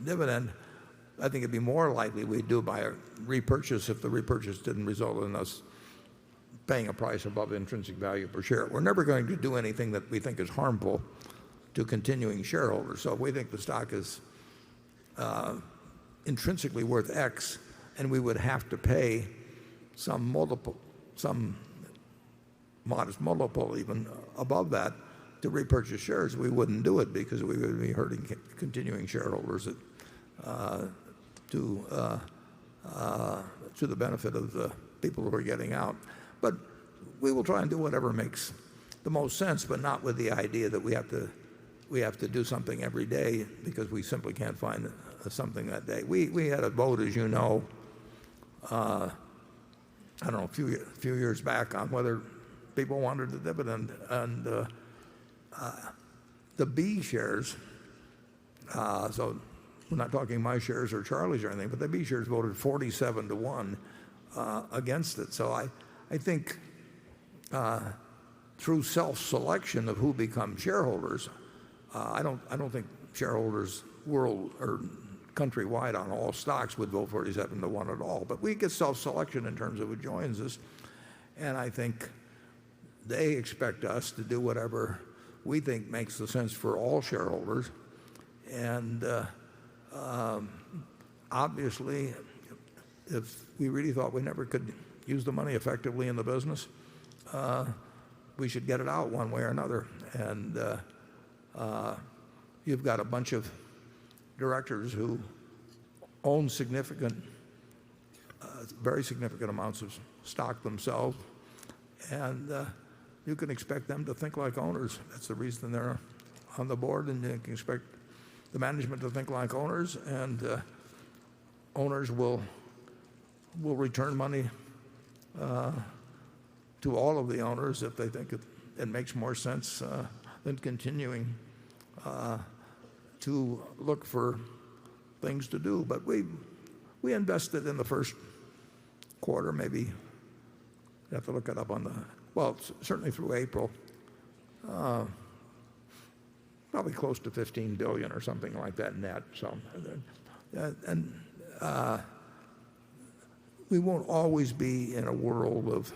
dividend, I think it'd be more likely we'd do by a repurchase if the repurchase didn't result in us paying a price above intrinsic value per share. We're never going to do anything that we think is harmful to continuing shareholders. So if we think the stock is intrinsically worth X and we would have to pay some multiple, some modest multiple even above that to repurchase shares, we wouldn't do it because we would be hurting continuing shareholders to the benefit of the people who are getting out. But we will try and do whatever makes the most sense, but not with the idea that we have to do something every day because we simply can't find something that day. We had a vote, as you know, I don't know, a few years back on whether people wanted the dividend, and the B shares, so we're not talking my shares or Charlie's or anything, but the B shares voted 47-1 against it. So I think through self-selection of who becomes shareholders, I don't think shareholders world or countrywide on all stocks would vote 47-1 at all. But we get self-selection in terms of who joins us, and I think they expect us to do whatever we think makes the sense for all shareholders. And obviously, if we really thought we never could use the money effectively in the business, we should get it out one way or another. And you've got a bunch of directors who own very significant amounts of stock themselves, and you can expect them to think like owners. That's the reason they're on the board, and you can expect the management to think like owners, and owners will return money to all of the owners if they think it makes more sense than continuing to look for things to do. But we invested in the first quarter, maybe you have to look it up certainly through April, probably close to $15 billion or something like that net. So, and we won't always be in a world of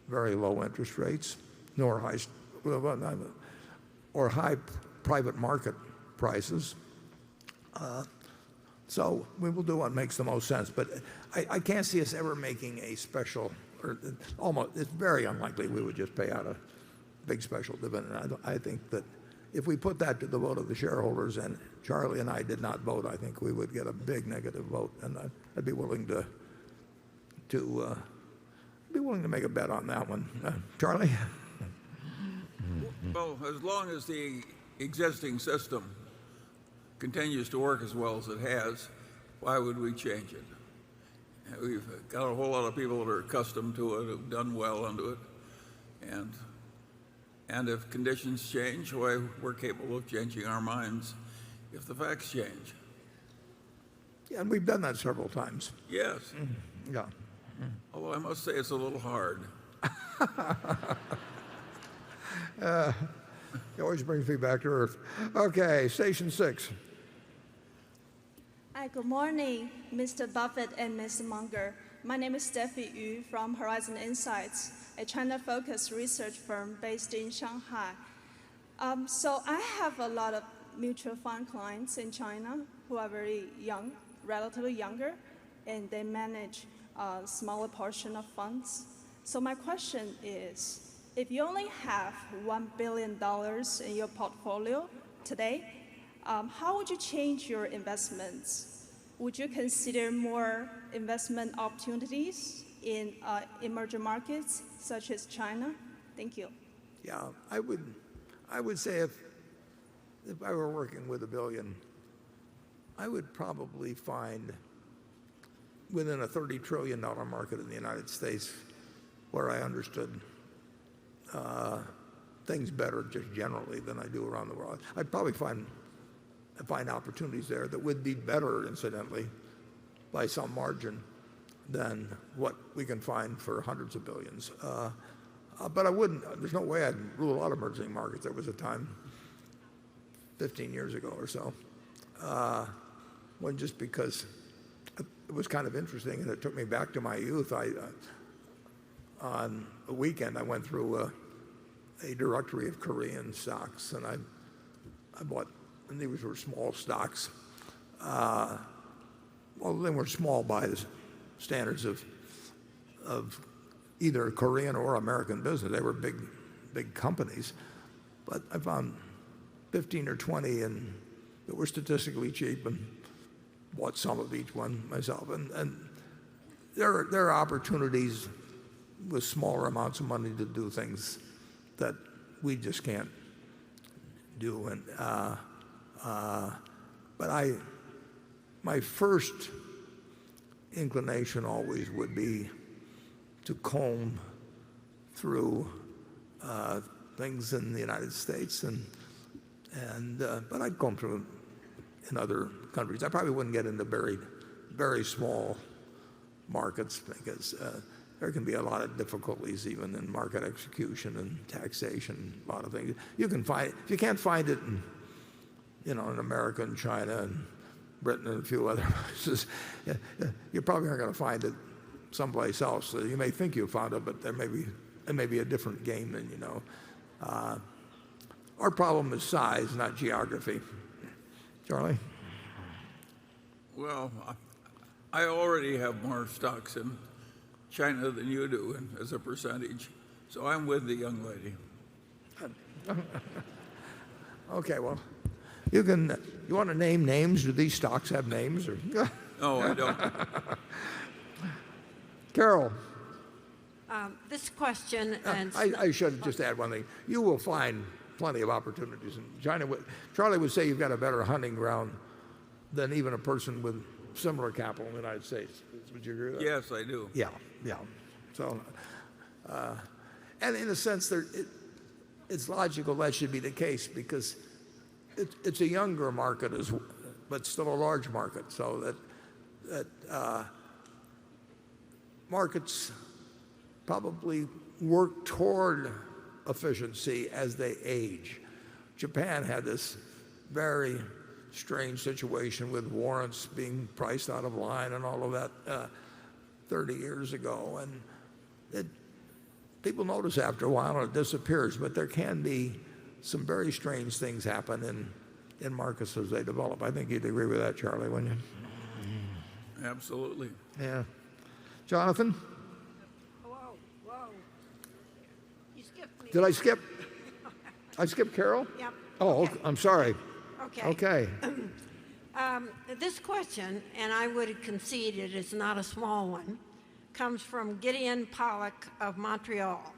very low interest rates, nor high private market prices. So we will do what makes the most sense. But I can't see us ever making a special, or it's very unlikely we would just pay out a big special dividend. I think that if we put that to the vote of the shareholders and Charlie and I did not vote, I think we would get a big negative vote, and I'd be willing to make a bet on that one. Charlie? Well, as long as the existing system continues to work as well as it has, why would we change it? We've got a whole lot of people that are accustomed to it, who've done well under it, and if conditions change, why, we're capable of changing our minds if the facts change. Yeah, and we've done that several times. Yes. Yeah. Although I must say it's a little hard. It always brings me back to earth. Okay, station 6. Hi, good morning, Mr. Buffett and Mr. Munger. My name is Steffi Yu from Horizon Insights, a China-focused research firm based in Shanghai. So I have a lot of mutual fund clients in China who are very young, relatively younger, and they manage a smaller portion of funds. So my question is, if you only have $1 billion in your portfolio today, how would you change your investments? Would you consider more investment opportunities in emerging markets such as China? Thank you. Yeah, I would say if I were working with $1 billion, I would probably find within a $30 trillion market in the United States where I understood things better just generally than I do around the world. I'd probably find opportunities there that would be better, incidentally, by some margin than what we can find for hundreds of billions. But I wouldn't, there's no way I'd rule out emerging markets. There was a time 15 years ago or so one just because it was kind of interesting, and it took me back to my youth. On a weekend, I went through a directory of Korean stocks, and I bought, and these were small stocks. Well, they were small by the standards of either Korean or American business. They were big companies, but I found 15 or 20 and that were statistically cheap, and bought some of each one myself. And there are opportunities with smaller amounts of money to do things that we just can't do. And but my first inclination always would be to comb through things in the United States, but I'd comb through in other countries. I probably wouldn't get into very small markets because there can be a lot of difficulties even in market execution and taxation, a lot of things. You can find if you can't find it in America and China and Britain and a few other places, you probably aren't going to find it someplace else. So you may think you found it, but it may be a different game than you know. Our problem is size, not geography. Charlie? Well, I already have more stocks in China than you do as a percentage, so I'm with the young lady. Okay, well, you want to name names? Do these stocks have names? Or? No, I don't. Carol? This question, and I should just add one thing. You will find plenty of opportunities in China. Charlie would say you've got a better hunting ground than even a person with similar capital in the United States. Would you agree with that? Yes, I do. Yeah. So, and in a sense, it's logical that should be the case because it's a younger market, but still a large market. So that markets probably work toward efficiency as they age. Japan had this very strange situation with warrants being priced out of line and all of that 30 years ago. And people notice after a while and it disappears, but there can be some very strange things happen in markets as they develop. I think you'd agree with that, Charlie, wouldn't you? Absolutely. Yeah. Jonathan? whoa. You skipped me. Did I skip? I skipped Carol? Yep. Oh, Okay. I'm sorry. Okay. Okay. This question, and I would concede it is not a small one, comes from Gideon Pollock of Montreal.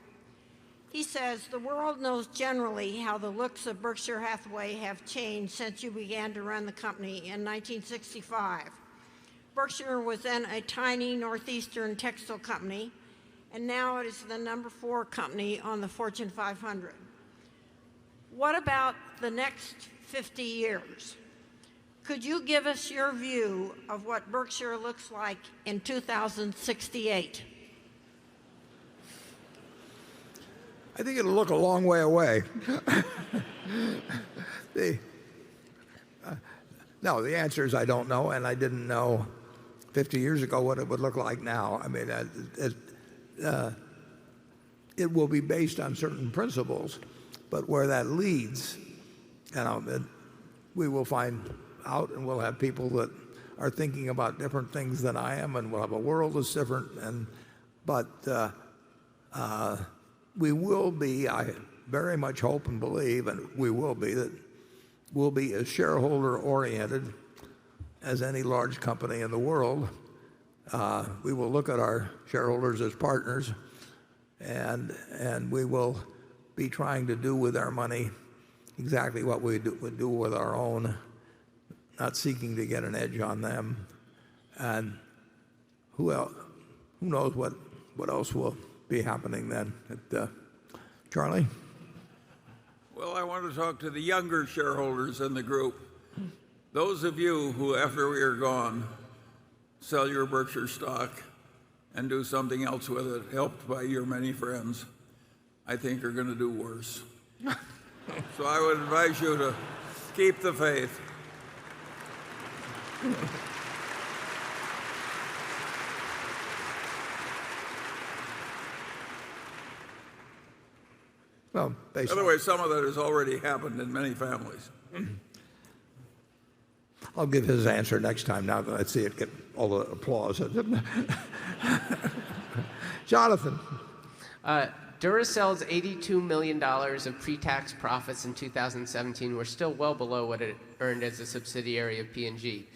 He says, the world knows generally how the looks of Berkshire Hathaway have changed since you began to run the company in 1965. Berkshire was then a tiny northeastern textile company, and now it is the number 4 company on the Fortune 500. What about the next 50 years? Could you give us your view of what Berkshire looks like in 2068? I think it'll look a long way away. No, the answer is I don't know, and I didn't know 50 years ago what it would look like now. I mean, it will be based on certain principles, but where that leads, we will find out, and we'll have people that are thinking about different things than I am, and we'll have a world that's different. But we will be, I very much hope and believe, and we will be, that we'll be as shareholder oriented as any large company in the world. We will look at our shareholders as partners, and we will be trying to do with our money exactly what we would do with our own, not seeking to get an edge on them. And who knows what else will be happening then. Charlie? Well, I want to talk to the younger shareholders in the group. Those of you who, after we are gone, sell your Berkshire stock and do something else with it, helped by your many friends, I think are going to do worse. So I would advise you to keep the faith. Well, By basically, the way, some of that has already happened in many families. I'll give his answer next time now that I see it get all the applause. Jonathan. Duracell's $82 million of pre-tax profits in 2017 were still well below what it earned as a subsidiary of P&G.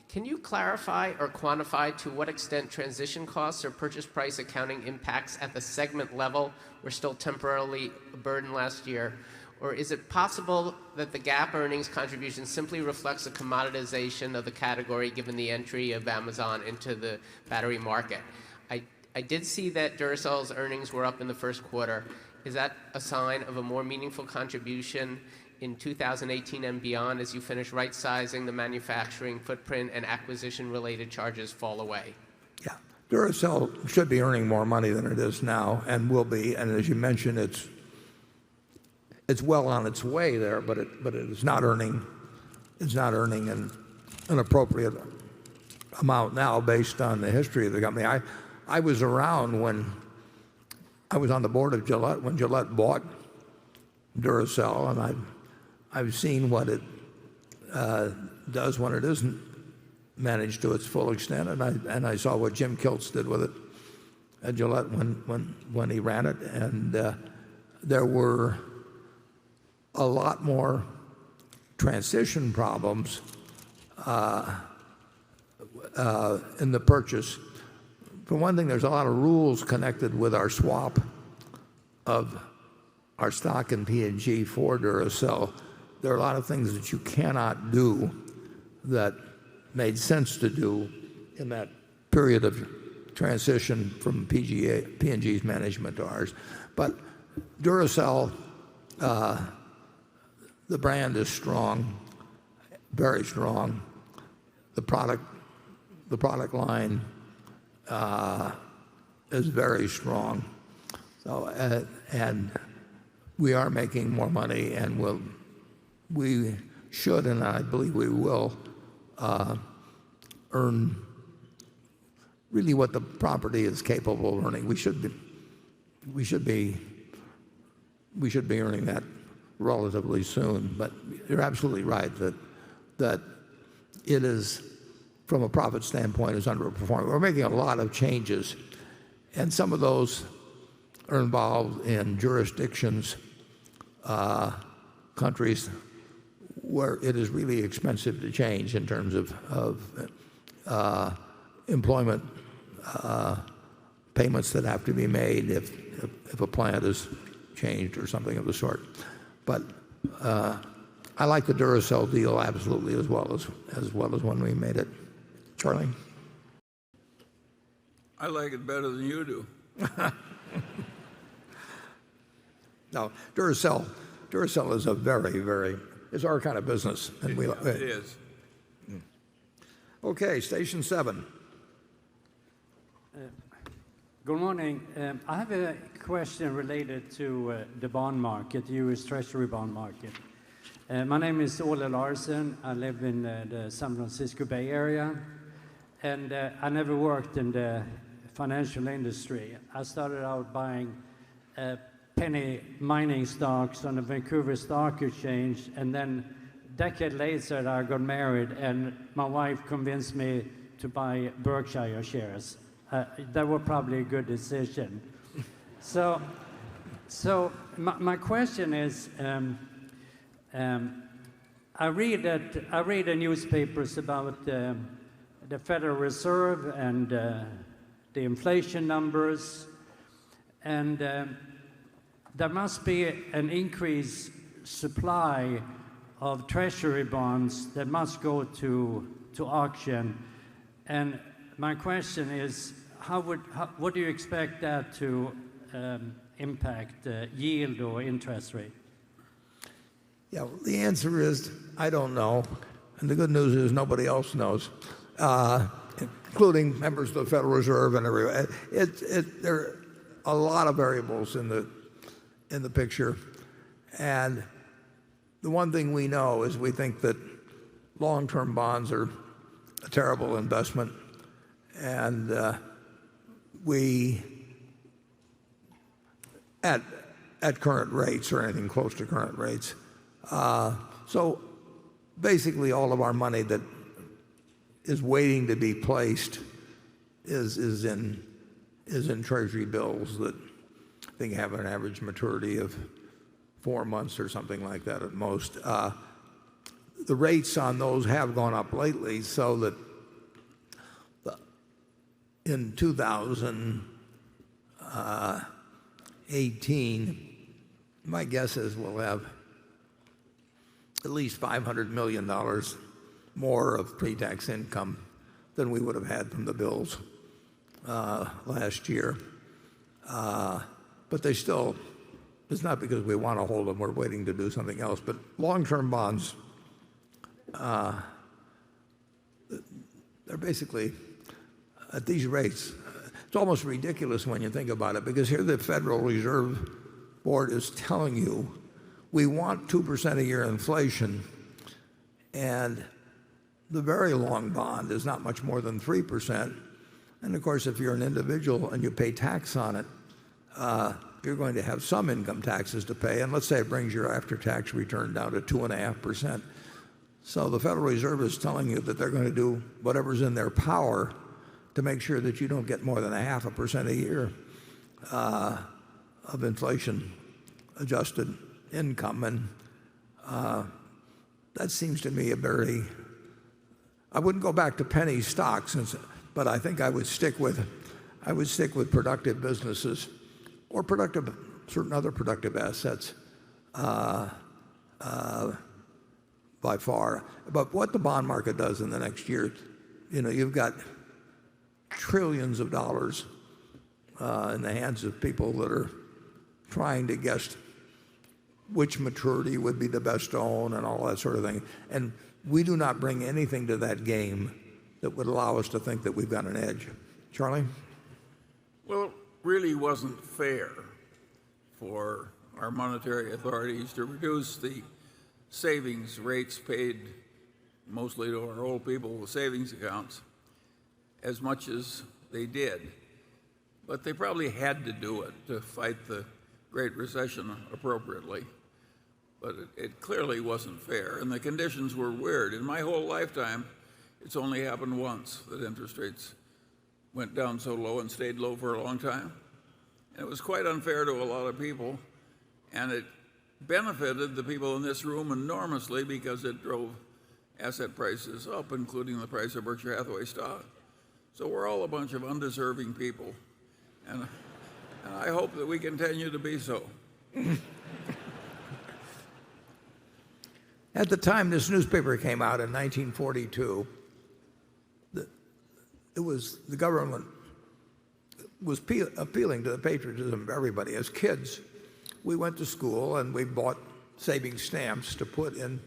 Can you clarify or quantify to what extent transition costs or purchase price accounting impacts at the segment level were still temporarily a burden last year? Or is it possible that the GAAP earnings contribution simply reflects a commoditization of the category given the entry of Amazon into the battery market? I did see that Duracell's earnings were up in the first quarter. Is that a sign of a more meaningful contribution in 2018 and beyond as you finish right-sizing the manufacturing footprint and acquisition-related charges fall away? Yeah. Duracell should be earning more money than it is now and will be. And as you mentioned, it's well on its way there, but it is not earning an appropriate amount now based on the history of the company. I was around when I was on the board of Gillette when Gillette bought Duracell, and I've seen what it does when it isn't managed to its full extent, and I saw what Jim Kiltz did with it at Gillette when he ran it, and there were a lot more transition problems in the purchase. For one thing, there's a lot of rules connected with our swap of our stock in P&G for Duracell. There are a lot of things that you cannot do that made sense to do in that period of transition from P&G's management to ours. But Duracell, the brand is strong, very strong. The product line is very strong. So, and we are making more money, and we should, and I believe we will, earn really what the property is capable of earning. We should be earning that relatively soon. But you're absolutely right that it is, from a profit standpoint, is underperforming. We're making a lot of changes, and some of those are involved in jurisdictions, countries where it is really expensive to change in terms of employment payments that have to be made if a plant is changed or something of the sort. But I like the Duracell deal absolutely as well as when we made it. Charlie? I like it better than you do. No, Duracell is a very, it's our kind of business. And It is. Okay, station 7. Good morning. I have a question related to the bond market, the U.S. Treasury bond market. My name is Ole Larsen. I live in the San Francisco Bay Area, and I never worked in the financial industry. I started out buying penny mining stocks on the Vancouver Stock Exchange, and then a decade later I got married, and my wife convinced me to buy Berkshire shares. That was probably a good decision. So my question is, I read the newspapers about the Federal Reserve and the inflation numbers, and there must be an increased supply of treasury bonds that must go to auction. And my question is, what do you expect that to impact yield or interest rate? Yeah, well, the answer is I don't know, and the good news is nobody else knows, including members of the Federal Reserve and everyone. There are a lot of variables in the picture, and the one thing we know is we think that long-term bonds are a terrible investment. And we, at current rates or anything close to current rates, so basically all of our money that is waiting to be placed is in Treasury bills that I think have an average maturity of 4 months or something like that at most. The rates on those have gone up lately, so that in 2018, my guess is we'll have at least $500 million more of pre-tax income than we would have had from the bills last year. But they still, it's not because we want to hold them, we're waiting to do something else. But long-term bonds, they're basically at these rates. It's almost ridiculous when you think about it, because here the Federal Reserve Board is telling you we want 2% a year inflation, and the very long bond is not much more than 3%. And of course, if you're an individual and you pay tax on it, you're going to have some income taxes to pay. And let's say it brings your after-tax return down to 2.5%. So the Federal Reserve is telling you that they're going to do whatever's in their power to make sure that you don't get more than 0.5% a year of inflation-adjusted income. And that seems to me I wouldn't go back to penny stocks, but I think I would stick with productive businesses or certain other productive assets by far. But what the bond market does in the next year, you've got trillions of dollars in the hands of people that are trying to guess which maturity would be the best to own and all that sort of thing. And we do not bring anything to that game that would allow us to think that we've got an edge. Charlie? Well, it really wasn't fair for our monetary authorities to reduce the savings rates paid mostly to our old people with savings accounts as much as they did. But they probably had to do it to fight the Great Recession appropriately. But it clearly wasn't fair, and the conditions were weird. In my whole lifetime, it's only happened once that interest rates went down so low and stayed low for a long time. And it was quite unfair to a lot of people, and it benefited the people in this room enormously because it drove asset prices up, including the price of Berkshire Hathaway stock. So we're all a bunch of undeserving people, and I hope that we continue to be so. At the time this newspaper came out in 1942, the government was appealing to the patriotism of everybody. As kids, we went to school and we bought savings stamps to put in.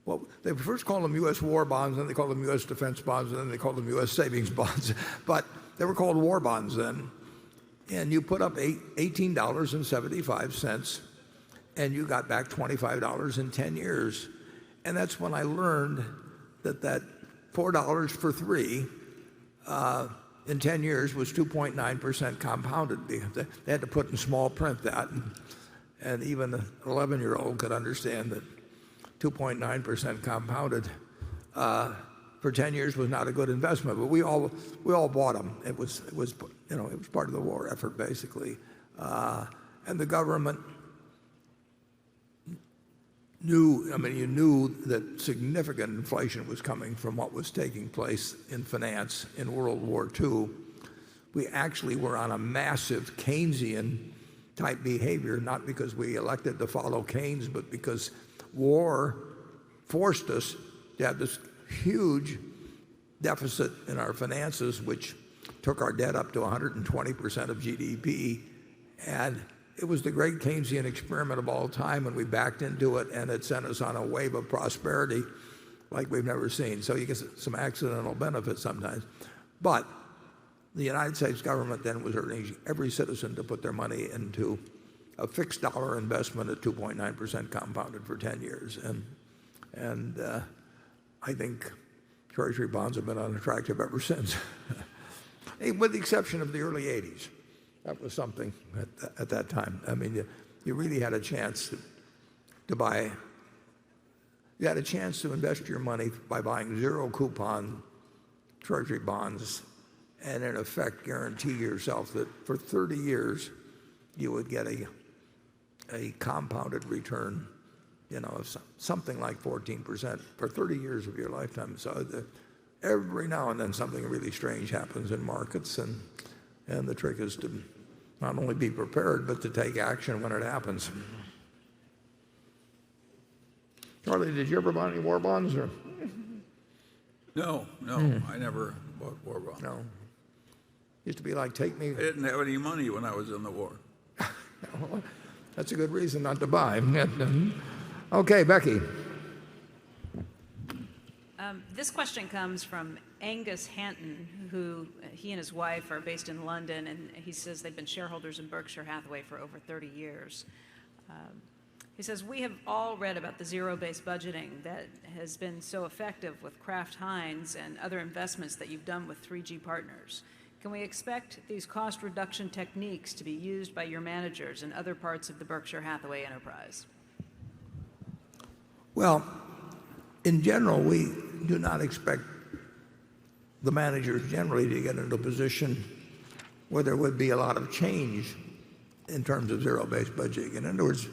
Well, they first called them U.S. war bonds, then they called them U.S. defense bonds, and then they called them U.S. savings bonds. But they were called war bonds then. And you put up $18.75, and you got back $25 in 10 years. And that's when I learned that $4 for 3 in 10 years was 2.9% compounded. They had to put in small print that, and even an 11-year-old could understand that 2.9% compounded for 10 years was not a good investment. But we all bought them. It was part of the war effort basically, and the government knew. You knew that significant inflation was coming from what was taking place in finance in World War II. We actually were on a massive Keynesian type behavior, not because we elected to follow Keynes, but because war forced us to have this huge deficit in our finances, which took our debt up to 120% of GDP. And it was the great Keynesian experiment of all time, and we backed into it, and it sent us on a wave of prosperity like we've never seen. So you get some accidental benefits sometimes. But the United States government then was urging every citizen to put their money into a fixed dollar investment at 2.9% compounded for 10 years. And I think Treasury bonds have been unattractive ever since. With the exception of the early 80s. That was something at that time. I mean, you really had a chance to buy, you had a chance to invest your money by buying zero coupon Treasury bonds and in effect guarantee yourself that for 30 years you would get a compounded return, of something like 14% for 30 years of your lifetime. So every now and then something really strange happens in markets, and the trick is to not only be prepared but to take action when it happens. Charlie, did you ever buy any war bonds? Or? No, I never bought war bonds. No. Used to be like, take me. I didn't have any money when I was in the war. That's a good reason not to buy. Okay, Becky. This question comes from Angus Hanton, who he and his wife are based in London, and he says they've been shareholders in Berkshire Hathaway for over 30 years. He says, we have all read about the zero-based budgeting that has been so effective with Kraft Heinz and other investments that you've done with 3G Partners. Can we expect these cost reduction techniques to be used by your managers in other parts of the Berkshire Hathaway enterprise? Well, in general, we do not expect the managers generally to get into a position where there would be a lot of change in terms of zero-based budgeting. In other words,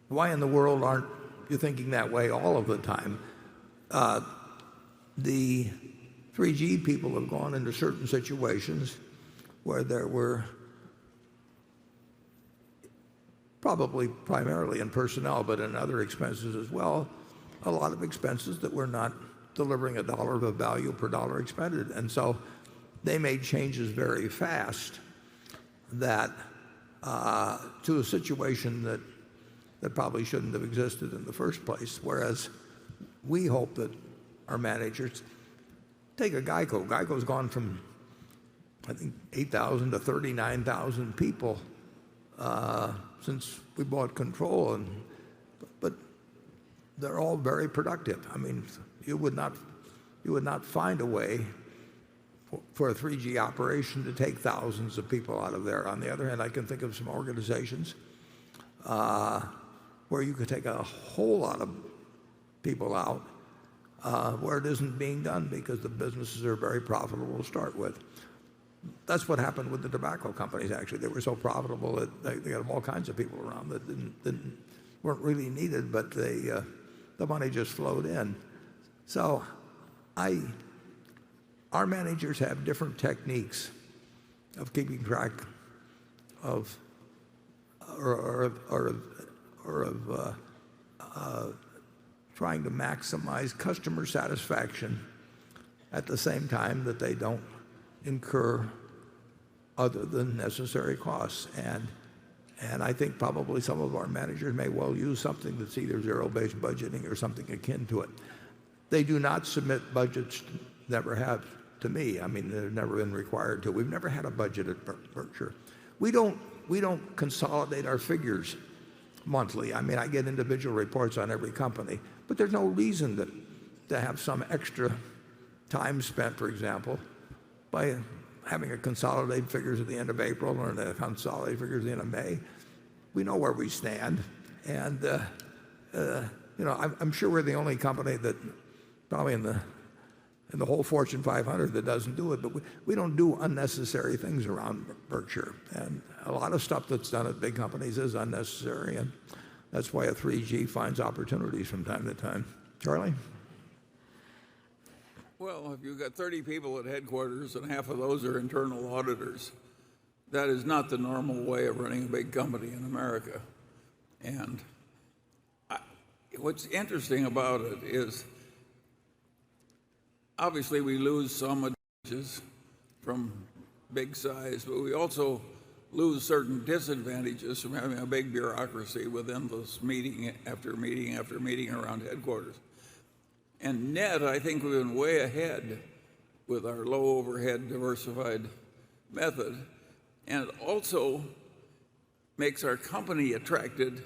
why in the world aren't you thinking that way all of the time? The 3G people have gone into certain situations where there were probably primarily in personnel, but in other expenses as well, a lot of expenses that were not delivering a dollar of value per dollar expended. And so they made changes very fast that to a situation that probably shouldn't have existed in the first place. Whereas we hope that our managers take a Geico. Geico's gone from, I think, 8,000 to 39,000 people since we bought control, but they're all very productive. I mean, you would not find a way for a 3G operation to take thousands of people out of there. On the other hand, I can think of some organizations where you could take a whole lot of people out where it isn't being done because the businesses are very profitable to start with. That's what happened with the tobacco companies, actually. They were so profitable that they got all kinds of people around that weren't really needed, but the money just flowed in. So our managers have different techniques of keeping track of trying to maximize customer satisfaction at the same time that they don't incur other than necessary costs. And I think probably some of our managers may well use something that's either zero-based budgeting or something akin to it. They do not submit budgets, never have, to me. I mean, they've never been required to. We've never had a budget at Berkshire. We don't consolidate our figures monthly. I mean, I get individual reports on every company, but there's no reason to have some extra time spent, for example, by having a consolidated figures at the end of April or the consolidated figures at the end of May. We know where we stand, and I'm sure we're the only company that probably in the whole Fortune 500 that doesn't do it. But we don't do unnecessary things around Berkshire, and a lot of stuff that's done at big companies is unnecessary, and that's why a 3G finds opportunities from time to time. Charlie? Well, if you've got 30 people at headquarters and half of those are internal auditors, that is not the normal way of running a big company in America. And what's interesting about it is obviously we lose some advantages from big size, but we also lose certain disadvantages from having a big bureaucracy with endless meeting after meeting after meeting around headquarters. And net, I think we've been way ahead with our low overhead diversified method. And it also makes our company attracted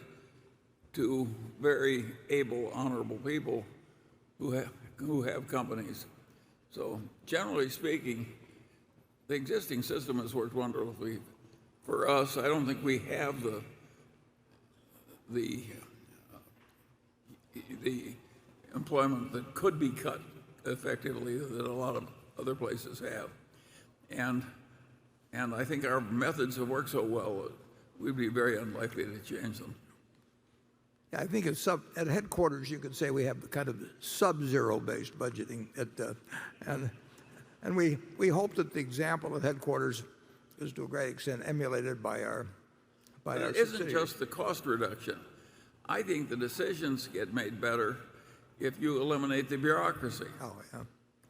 to very able, honorable people who who have companies. So generally speaking, the existing system has worked wonderfully for us. I don't think we have the employment that could be cut effectively that a lot of other places have. And I think our methods have worked so well that we'd be very unlikely to change them. Yeah, I think at headquarters you could say we have kind of sub-zero based budgeting. And we hope that the example at headquarters is to a great extent emulated by our It isn't just the cost reduction. I think the decisions get made better if you eliminate the bureaucracy. Oh, yeah.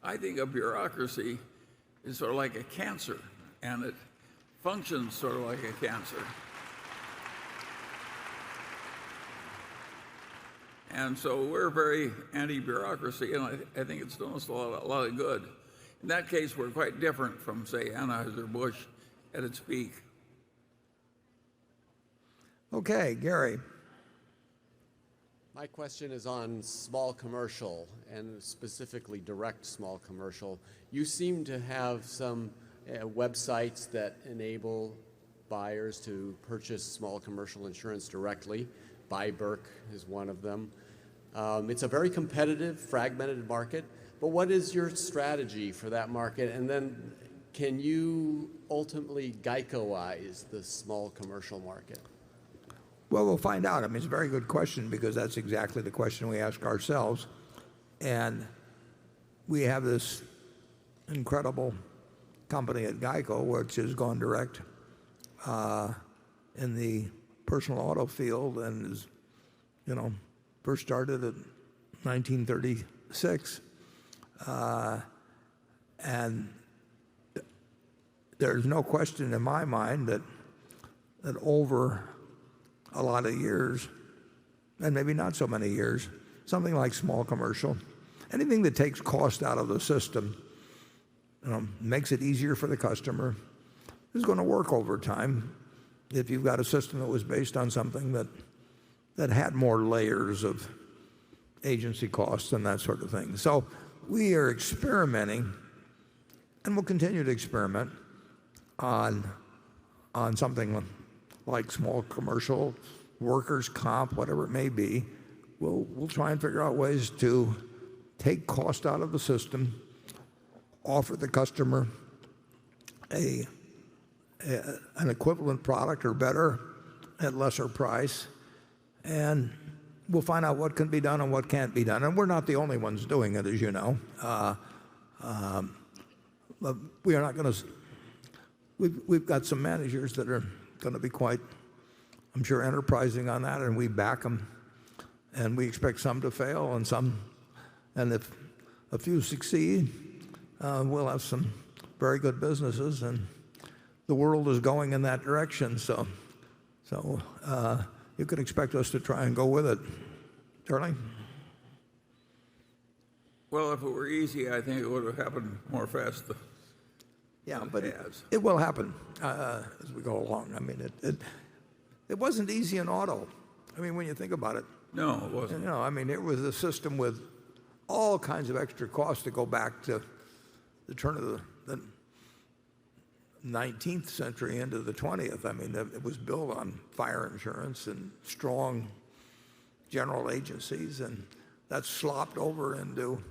I think a bureaucracy is sort of like a cancer, and it functions sort of like a cancer. And so we're very anti-bureaucracy, and I think it's done us a lot of good. In that case, we're quite different from, say, Anheuser-Busch at its peak. Okay, Gary. My question is on small commercial, and specifically direct small commercial. You seem to have some websites that enable buyers to purchase small commercial insurance directly. Buyberk is one of them. It's a very competitive, fragmented market, but what is your strategy for that market? And then can you ultimately Geicoize the small commercial market? Well, we'll find out. I mean, it's a very good question because that's exactly the question we ask ourselves. And we have this incredible company at Geico, which has gone direct in the personal auto field and is, first started in 1936. And there's no question in my mind that over a lot of years, and maybe not so many years, something like small commercial, anything that takes cost out of the system, makes it easier for the customer, is going to work over time if you've got a system that was based on something that had more layers of agency costs and that sort of thing. So we are experimenting, and we'll continue to experiment on something like small commercial, workers' comp, whatever it may be. We'll try and figure out ways to take cost out of the system, offer the customer an equivalent product or better at lesser price, and we'll find out what can be done and what can't be done. And we're not the only ones doing it, as you know. But we are not going to. We've got some managers that are going to be quite, I'm sure, enterprising on that, and we back them. And we expect some to fail and if a few succeed, we'll have some very good businesses, and the world is going in that direction. So you can expect us to try and go with it. Charlie? Well, if it were easy, I think it would have happened more fast. Yeah, but it will happen as we go along. I mean, it wasn't easy in auto. I mean, when you think about it. No, it wasn't. I mean, it was a system with all kinds of extra costs to go back to the turn of the 19th century into the 20th. I mean, it was built on fire insurance and strong general agencies, and that slopped over into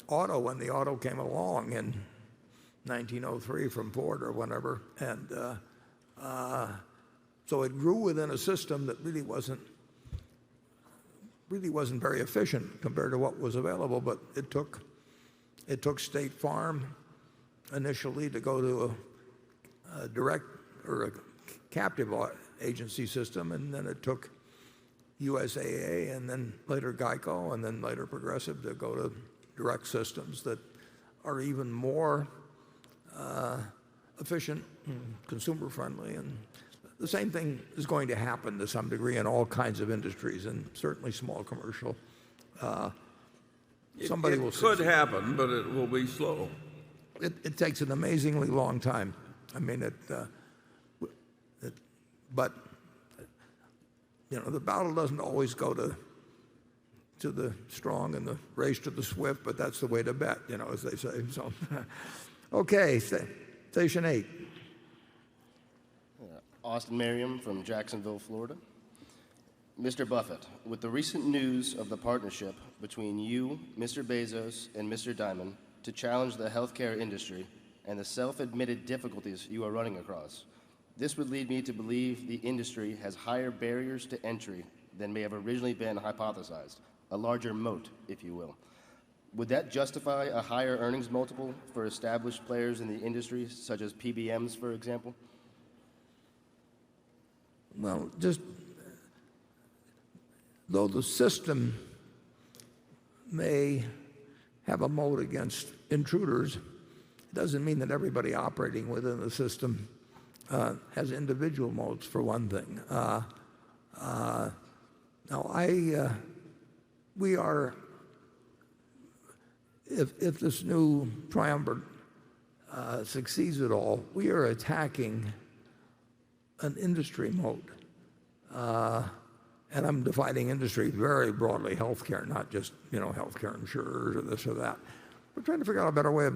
auto when the auto came along in 1903 from Ford or whatever. And so it grew within a system that really wasn't very efficient compared to what was available. But it took State Farm initially to go to a direct or a captive agency system, and then it took USAA, and then later Geico, and then later Progressive to go to direct systems that are even more efficient and consumer friendly. And the same thing is going to happen to some degree in all kinds of industries, and certainly small commercial. Somebody will It could succeed. happen, but it will be slow. It takes an amazingly long time. I mean, but the battle doesn't always go to to the strong and the race to the swift, but that's the way to bet, as they say. So, okay, station 8. Austin Merriam from Jacksonville, Florida. Mr. Buffett, with the recent news of the partnership between you, Mr. Bezos, and Mr. Diamond to challenge the healthcare industry and the self-admitted difficulties you are running across, this would lead me to believe the industry has higher barriers to entry than may have originally been hypothesized, a larger moat, if you will. Would that justify a higher earnings multiple for established players in the industry, such as PBMs, for example? Well, just though the system may have a moat against intruders, it doesn't mean that everybody operating within the system has individual moats, for one thing. Now, we are, if this new triumvirate succeeds at all, we are attacking an industry moat. And I'm defining industry very broadly, healthcare, not just healthcare insurers or this or that. We're trying to figure out a better way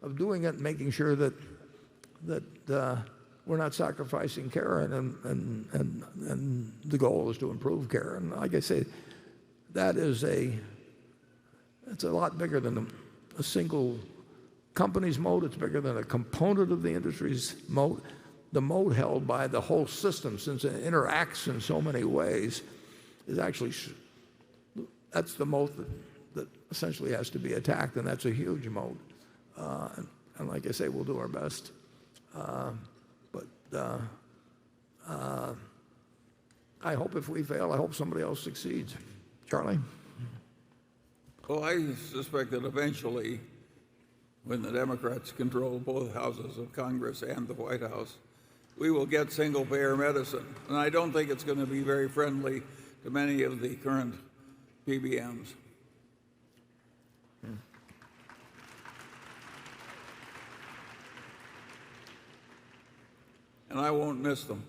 of doing it and making sure that we're not sacrificing care, and the goal is to improve care. And like I say, it's a lot bigger than a single company's moat. It's bigger than a component of the industry's moat. The moat held by the whole system, since it interacts in so many ways, is actually, that's the moat that essentially has to be attacked, and that's a huge moat. And like I say, we'll do our best. But I hope if we fail, I hope somebody else succeeds. Charlie? Well, I suspect that eventually, when the Democrats control both houses of Congress and the White House, we will get single-payer medicine. And I don't think it's going to be very friendly to many of the current PBMs. And I won't miss them.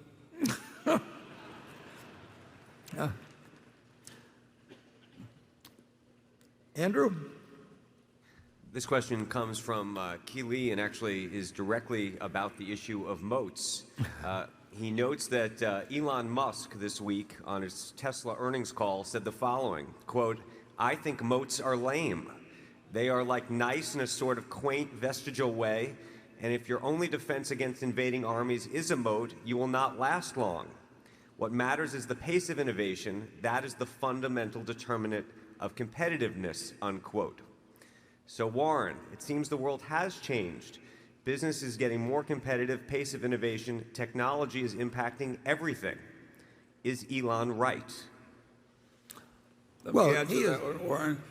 Yeah. Andrew? This question comes from Keeley and actually is directly about the issue of moats. He notes that Elon Musk this week on his Tesla earnings call said the following, quote, "I think moats are lame. They are like nice in a sort of quaint vestigial way, and if your only defense against invading armies is a moat, you will not last long. What matters is the pace of innovation. That is the fundamental determinant of competitiveness," unquote. So Warren, it seems the world has changed. Business is getting more competitive, pace of innovation, technology is impacting everything. Is Elon right? Let me answer that one, Warren.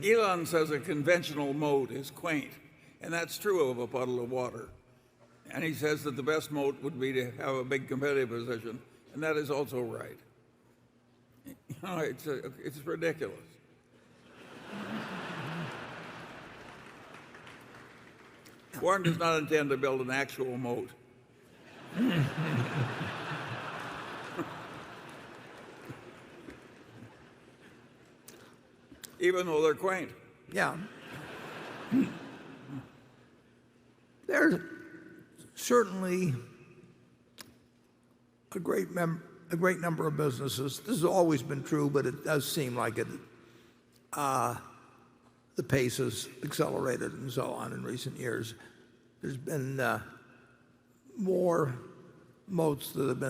Elon says a conventional moat is quaint, and that's true of a puddle of water. And he says that the best moat would be to have a big competitive position, and that is also right. It's ridiculous. Warren does not intend to build an actual moat. Even though they're quaint. Yeah. There's certainly a great number of businesses. This has always been true, but it does seem like it. The pace has accelerated and so on in recent years. There's been more moats that have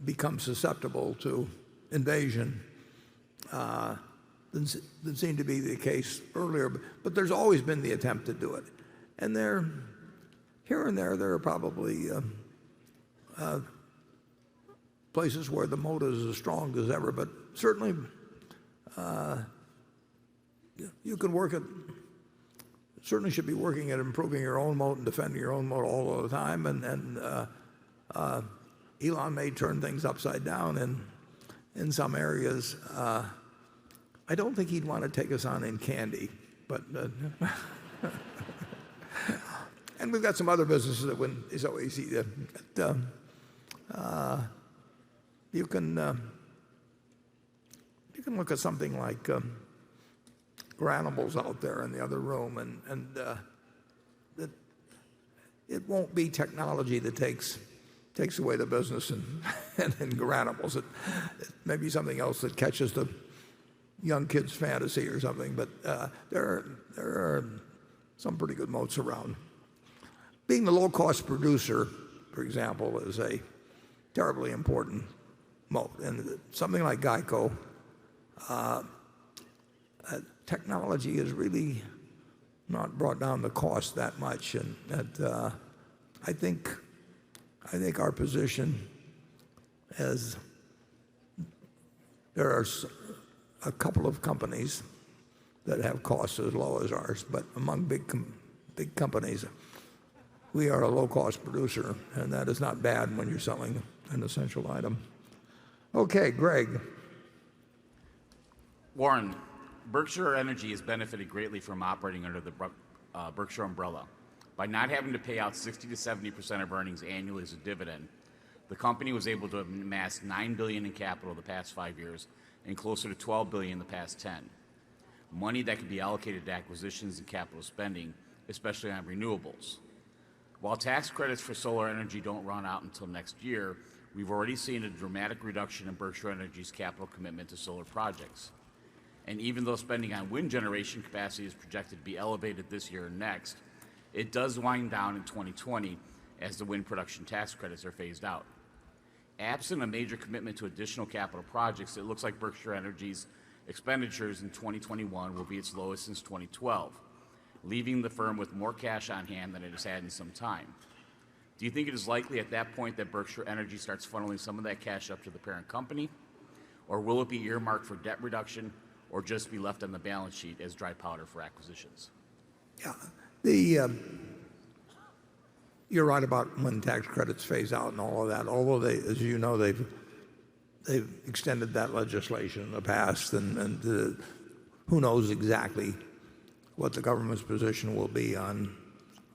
become susceptible to invasion than seemed to be the case earlier. But there's always been the attempt to do it. And here and there are probably places where the moat is as strong as ever. But certainly you can certainly should be working at improving your own moat and defending your own moat all the time. And Elon may turn things upside down in some areas. I don't think he'd want to take us on in candy, but and we've got some other businesses that wouldn't be so easy to. You can can look at something like Granimals out there in the other room, and that it won't be technology that takes away the business in Granimals. It may be something else that catches the young kid's fantasy or something, but there are some pretty good moats around. Being the low-cost producer, for example, is a terribly important moat. And something like Geico, technology has really not brought down the cost that much. And I think our position as there are a couple of companies that have costs as low as ours, but among big companies, we are a low-cost producer, and that is not bad when you're selling an essential item. Okay, Greg. Warren, Berkshire Energy has benefited greatly from operating under the Berkshire umbrella. By not having to pay out 60 to 70% of earnings annually as a dividend, the company was able to amass $9 billion in capital the past 5 years and closer to $12 billion in the past 10. Money that could be allocated to acquisitions and capital spending, especially on renewables. While tax credits for solar energy don't run out until next year, we've already seen a dramatic reduction in Berkshire Energy's capital commitment to solar projects. And even though spending on wind generation capacity is projected to be elevated this year and next, it does wind down in 2020 as the wind production tax credits are phased out. Absent a major commitment to additional capital projects, it looks like Berkshire Energy's expenditures in 2021 will be its lowest since 2012, leaving the firm with more cash on hand than it has had in some time. Do you think it is likely at that point that Berkshire Energy starts funneling some of that cash up to the parent company? Or will it be earmarked for debt reduction or just be left on the balance sheet as dry powder for acquisitions? Yeah, you're right about when tax credits phase out and all of that. Although they, as you know, they've extended that legislation in the past, and who knows exactly what the government's position will be on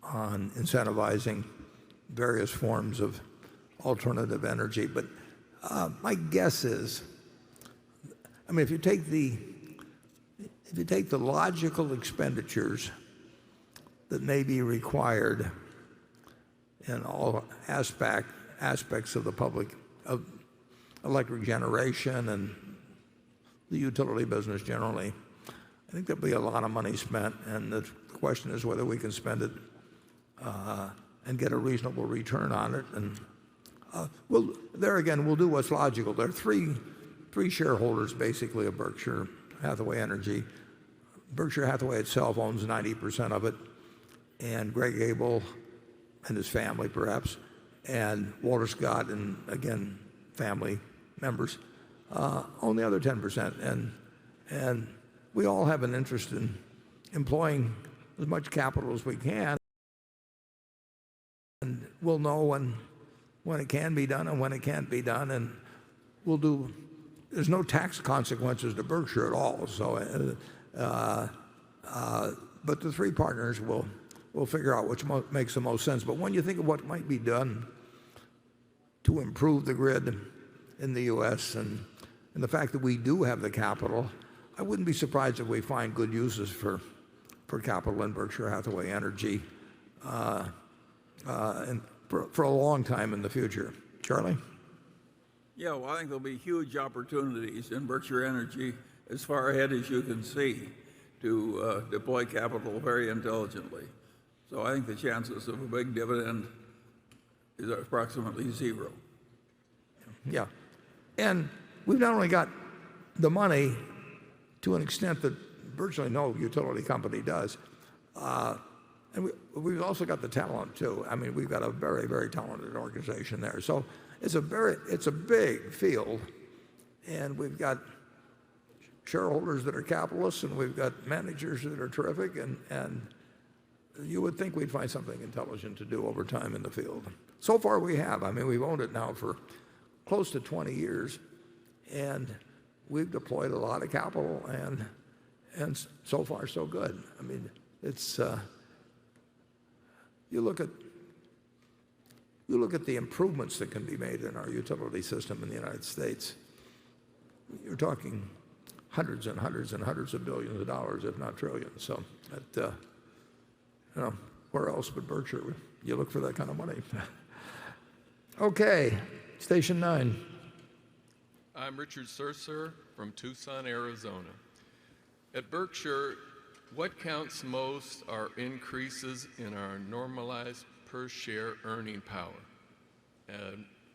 incentivizing various forms of alternative energy. But my guess is, I mean, if you take the logical expenditures that may be required in all aspects of the public, of electric generation and the utility business generally, I think there'll be a lot of money spent, and the question is whether we can spend it and get a reasonable return on it. And there again, we'll do what's logical. There are three shareholders basically of Berkshire Hathaway Energy. Berkshire Hathaway itself owns 90% of it, and Greg Abel and his family perhaps, and Walter Scott and again family members own the other 10%. And we all have an interest in employing as much capital as we can, and we'll know when it can be done and when it can't be done, and we'll do. There's no tax consequences to Berkshire at all. So, but the three partners will figure out which makes the most sense. But when you think of what might be done to improve the grid in the U.S. and the fact that we do have the capital, I wouldn't be surprised if we find good uses for capital in Berkshire Hathaway Energy and for a long time in the future. Charlie? Yeah, well, I think there'll be huge opportunities in Berkshire Energy as far ahead as you can see to deploy capital very intelligently. So I think the chances of a big dividend is approximately zero. Yeah. And we've not only got the money to an extent that virtually no utility company does, and we've also got the talent too. I mean, we've got a very, very talented organization there. So it's a big field, and we've got shareholders that are capitalists, and we've got managers that are terrific, and you would think we'd find something intelligent to do over time in the field. So far we have. I mean, we've owned it now for close to 20 years, and we've deployed a lot of capital, and so far so good. I mean, it's you look at the improvements that can be made in our utility system in the United States. You're talking hundreds and hundreds and hundreds of billions of dollars, if not trillions. So, where else but Berkshire you look for that kind of money? Okay, station 9. I'm Richard Surser from Tucson, Arizona. At Berkshire, what counts most are increases in our normalized per share earning power.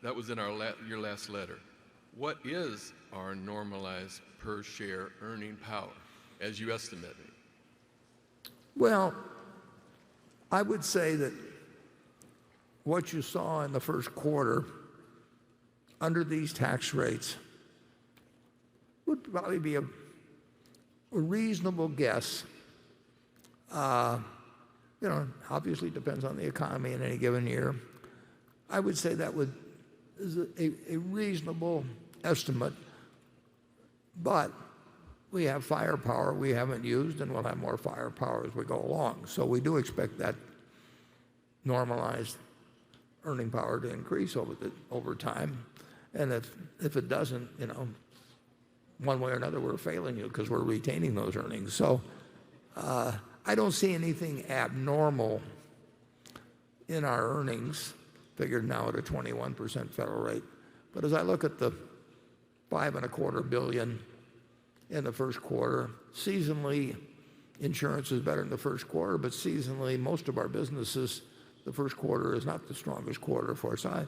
That was in your last letter. What is our normalized per share earning power as you estimate it? Well, I would say that what you saw in the first quarter under these tax rates would probably be a reasonable guess. Obviously it depends on the economy in any given year. I would say that is a reasonable estimate, but we have firepower we haven't used, and we'll have more firepower as we go along. So we do expect that normalized earning power to increase over time. And if it doesn't, one way or another, we're failing you because we're retaining those earnings. So I don't see anything abnormal in our earnings, figured now at a 21% federal rate. But as I look at the $5.25 billion in the first quarter, seasonally, insurance is better in the first quarter, but seasonally, most of our businesses, the first quarter is not the strongest quarter for us. I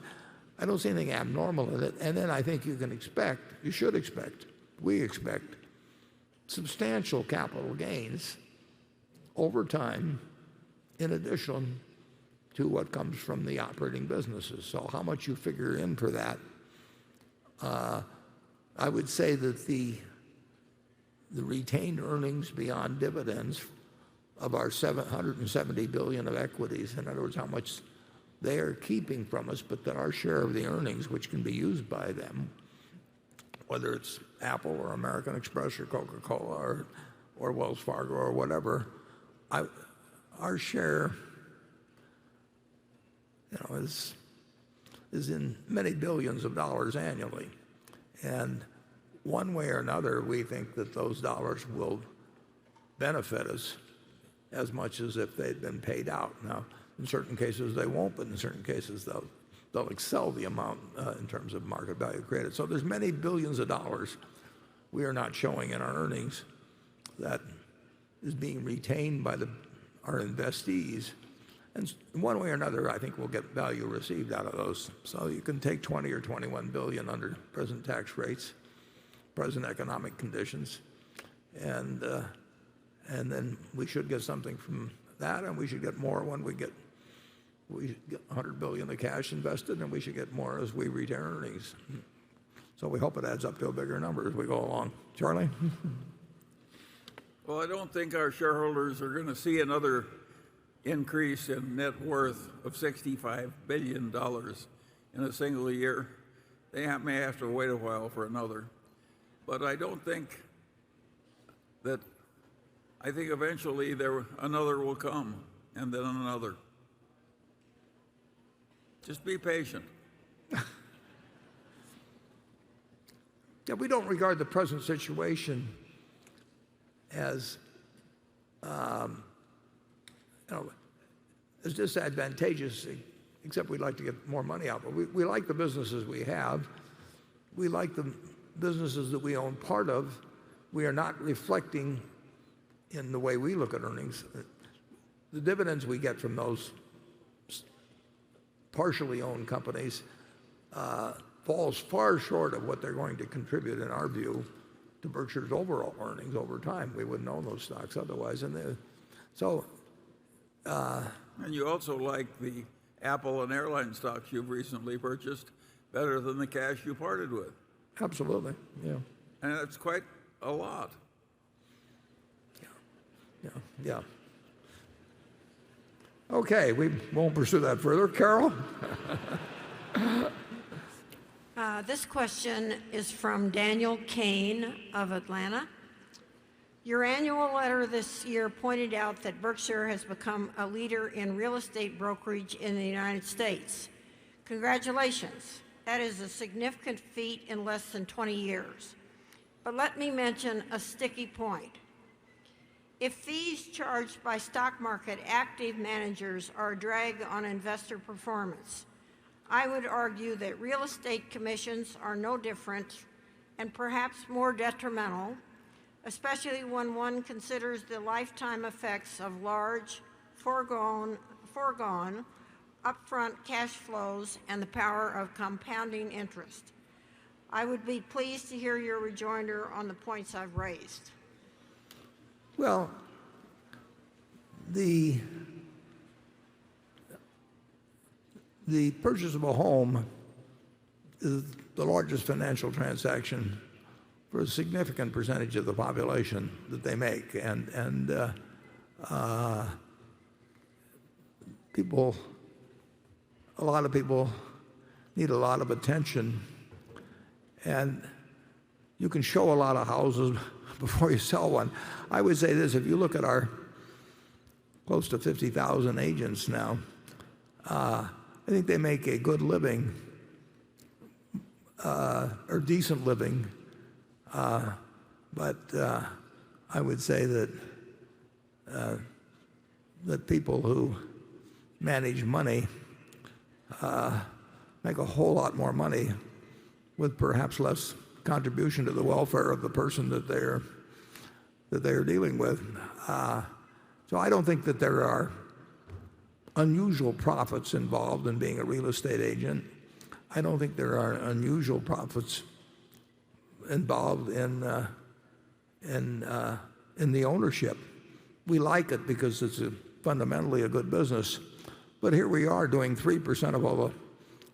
don't see anything abnormal in it. And then I think you should expect, we expect substantial capital gains over time in addition to what comes from the operating businesses. So how much you figure in for that, I would say that the retained earnings beyond dividends of our $770 billion of equities, in other words, how much they are keeping from us, but that our share of the earnings, which can be used by them, whether it's Apple or American Express or Coca-Cola or Wells Fargo or whatever, our share is in many billions of dollars annually. And one way or another, we think that those dollars will benefit us as much as if they'd been paid out. Now, in certain cases they won't, but in certain cases they'll excel the amount in terms of market value created. So there's many billions of dollars we are not showing in our earnings that is being retained by our investees. And one way or another, I think we'll get value received out of those. So you can take 20 or 21 billion under present tax rates, present economic conditions, and then we should get something from that, and we should get more when we get 100 billion of cash invested, and we should get more as we retain earnings. So we hope it adds up to a bigger number as we go along. Charlie? Well, I don't think our shareholders are going to see another increase in net worth of $65 billion in a single year. They may have to wait a while for another. But I don't think that, I think eventually another will come, and then another. Just be patient. Yeah, we don't regard the present situation as disadvantageous, except we'd like to get more money out. But we like the businesses we have. We like the businesses that we own part of. We are not reflecting in the way we look at earnings. The dividends we get from those partially owned companies falls far short of what they're going to contribute, in our view, to Berkshire's overall earnings over time. We wouldn't own those stocks otherwise. And you also like the Apple and airline stocks you've recently purchased better than the cash you parted with. Absolutely, yeah. And that's quite a lot. Yeah. Okay, we won't pursue that further. Carol? This question is from Daniel Kane of Atlanta. Your annual letter this year pointed out that Berkshire has become a leader in real estate brokerage in the United States. Congratulations. That is a significant feat in less than 20 years. but let me mention a sticky point. If fees charged by stock market active managers are a drag on investor performance, I would argue that real estate commissions are no different and perhaps more detrimental, especially when one considers the lifetime effects of large, foregone upfront cash flows and the power of compounding interest. I would be pleased to hear your rejoinder on the points I've raised. Well, the purchase of a home is the largest financial transaction for a significant percentage of the population that they make, and a lot of people need a lot of attention, and you can show a lot of houses before you sell one. I would say this: if you look at our close to 50,000 agents now, I think they make a good living or decent living, but I would say that people who manage money make a whole lot more money with perhaps less contribution to the welfare of the person that they're dealing with. So I don't think that there are unusual profits involved in being a real estate agent. I don't think there are unusual profits involved in the ownership. We like it because it's fundamentally a good business. But here we are doing 3% of all the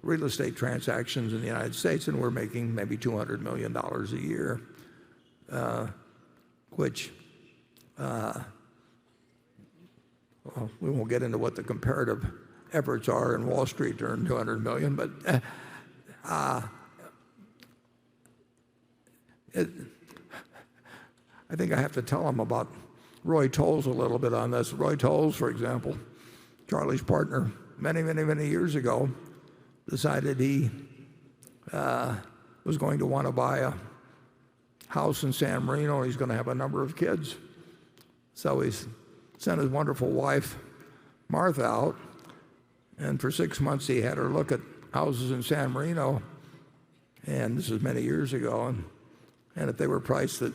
real estate transactions in the United States, and we're making maybe $200 million a year, which well, we won't get into what the comparative efforts are in Wall Street to earn $200 million, but I think I have to tell them about Roy Tolles a little bit on this. Roy Tolles, for example, Charlie's partner, many years ago, decided he was going to want to buy a house in San Marino. He's going to have a number of kids. So he sent his wonderful wife, Martha, out, and for 6 months he had her look at houses in San Marino, and this was many years ago, and if they were priced at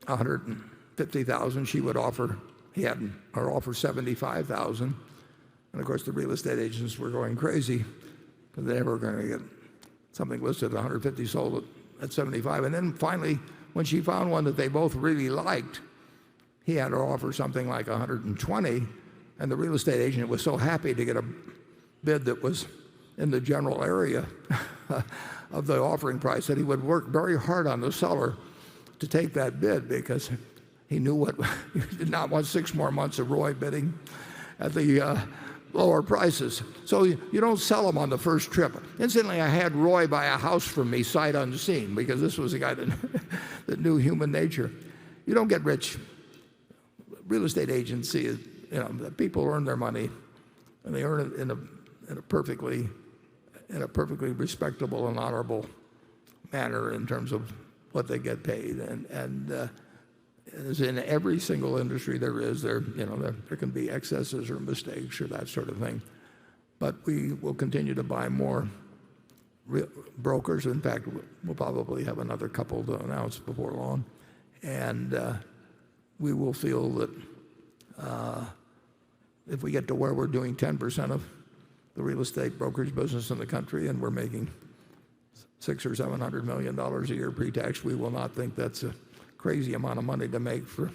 $150,000, she would offer $75,000. And of course the real estate agents were going crazy because they were going to get something listed at 150 sold at 75. And then finally, when she found one that they both really liked, he had her offer something like 120, and the real estate agent was so happy to get a bid that was in the general area of the offering price that he would work very hard on the seller to take that bid, because he knew he did not want 6 more months of Roy bidding at the lower prices. So you don't sell them on the first trip. Incidentally, I had Roy buy a house from me sight unseen, because this was a guy that knew human nature. You don't get rich. Real estate agency is, people earn their money, and they earn it in a perfectly respectable and honorable manner in terms of what they get paid. And as in every single industry there can be excesses or mistakes or that sort of thing. But we will continue to buy more brokers. In fact, we'll probably have another couple to announce before long. And we will feel that if we get to where we're doing 10% of the real estate brokerage business in the country, and we're making $600 or $700 million a year pre-tax, we will not think that's a crazy amount of money to make for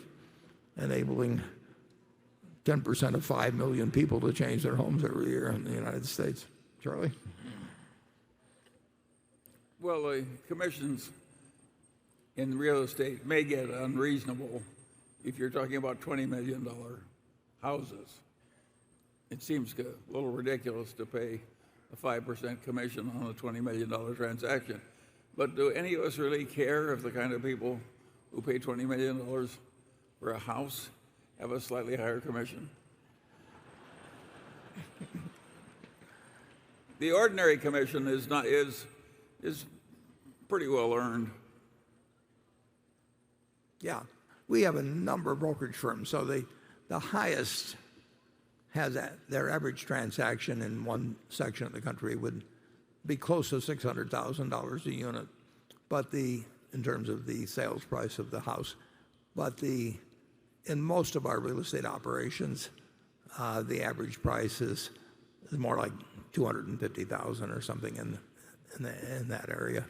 enabling 10% of 5 million people to change their homes every year in the United States. Charlie? Well, the commissions in real estate may get unreasonable if you're talking about $20 million houses. It seems a little ridiculous to pay a 5% commission on a $20 million transaction. But do any of us really care if the kind of people who pay $20 million for a house have a slightly higher commission? The ordinary commission is pretty well earned. Yeah. We have a number of brokerage firms. So the highest has their average transaction in one section of the country would be close to $600,000 a unit, in terms of the sales price of the house. But in most of our real estate operations, the average price is more like $250,000 or something in that area.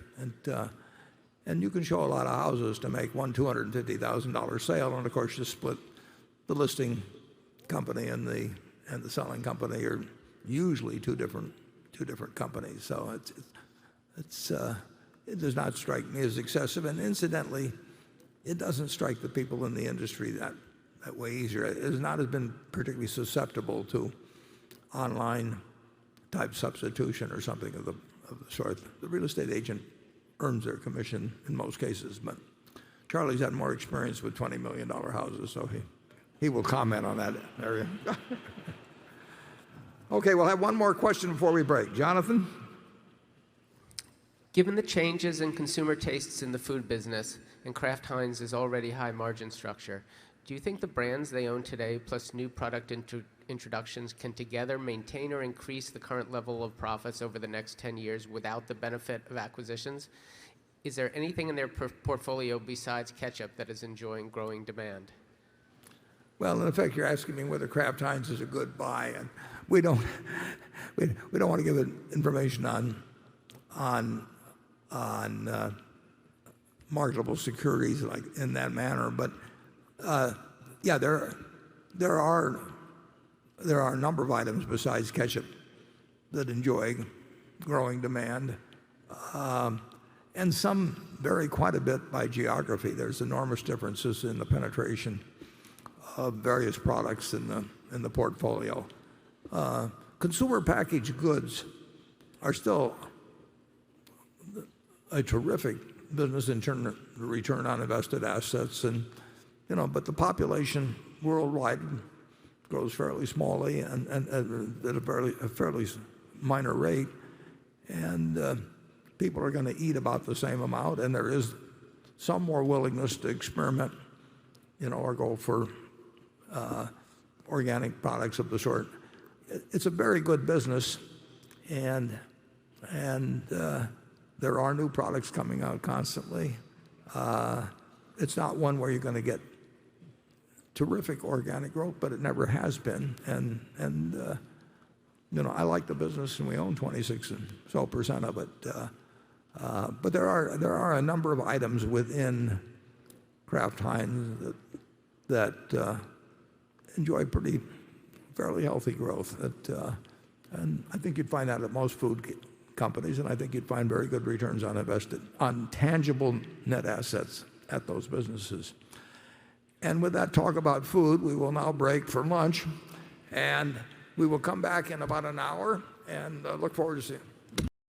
And you can show a lot of houses to make one $250,000 sale, and of course you split the listing company and the selling company are usually two different companies. So it does not strike me as excessive, and incidentally, it doesn't strike the people in the industry that way easier. It has not been particularly susceptible to online type substitution or something of the sort. The real estate agent earns their commission in most cases, but Charlie's had more experience with $20 million houses, so he will comment on that area. Okay, we'll have one more question before we break. Jonathan? Given the changes in consumer tastes in the food business and Kraft Heinz's already high margin structure, do you think the brands they own today plus new product introductions can together maintain or increase the current level of profits over the next 10 years without the benefit of acquisitions? Is there anything in their portfolio besides ketchup that is enjoying growing demand? Well, in effect, you're asking me whether Kraft Heinz is a good buy, and we don't want to give information on marketable securities like in that manner. But yeah, there are a number of items besides ketchup that enjoy growing demand, and some vary quite a bit by geography. There's enormous differences in the penetration of various products in the portfolio. Consumer packaged goods are still a terrific business in terms of return on invested assets, but the population worldwide grows fairly smallly and at a fairly minor rate, and people are going to eat about the same amount, and there is some more willingness to experiment, or go for organic products of the sort. It's a very good business, and there are new products coming out constantly. It's not one where you're going to get terrific organic growth, but it never has been. And I like the business, and we own 26% or so of it. But there are a number of items within Kraft Heinz that enjoy fairly healthy growth. And I think you'd find that at most food companies, and I think you'd find very good returns on tangible net assets at those businesses. And with that talk about food, we will now break for lunch, and we will come back in about an hour, and look forward to seeing you.